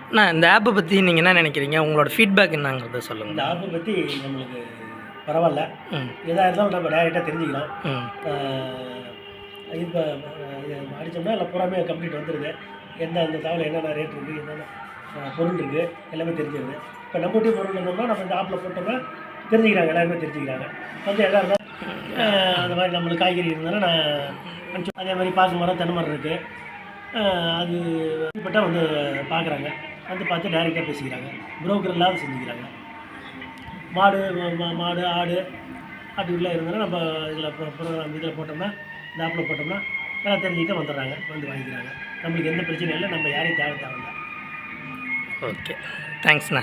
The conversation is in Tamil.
அண்ணா இந்த ஆப்பை பற்றி நீங்கள் என்ன நினைக்கிறீங்க? உங்களோட ஃபீட்பேக் என்னங்கிறத சொல்லுங்கள். இந்த ஆப்பை பற்றி நம்மளுக்கு பரவாயில்ல. எதாக இருந்தாலும் நம்ம டேரெக்டாக தெரிஞ்சுக்கலாம். இப்போ அடித்தோம்னா இல்லை பூராமே கம்ப்ளீட் வந்துடுது. அந்த தகவல் என்னென்ன ரேட் இருக்குது, என்னென்ன பொருள் இருக்குது, எல்லாமே தெரிஞ்சிருது. இப்போ நம்மகிட்டே பொருள் இருந்தோம்னா நம்ம இந்த ஆப்பில் போட்டோம்னா தெரிஞ்சுக்கிறாங்க, எல்லாருமே தெரிஞ்சுக்கிறாங்க. வந்து எல்லாம் அந்த மாதிரி நம்மளுக்கு காய்கறி இருந்தாலும் நான் அனுப்பிச்சு. அதே மாதிரி பாக்கு மரம், தென்னை மரம் இருக்குது. அது இப்போட்டா வந்து பார்க்குறாங்க, வந்து பார்த்து டைரெக்டாக பேசிக்கிறாங்க. புரோக்கர் இல்லாத செஞ்சுக்கிறாங்க. மாடு ஆடு அப்படி உள்ள இருந்தாலும் நம்ம இதில் போட்டோம்னா, இந்த ஆப்பில் போட்டோம்னா எல்லாம் தெரிஞ்சுக்கிட்டு வந்துடுறாங்க, வந்து வாங்கிக்கிறாங்க. நம்மளுக்கு எந்த பிரச்சனையும் இல்லை, நம்ம யாரையும் தேவையில்லை. ஓகே, தேங்க்ஸ்ண்ணா.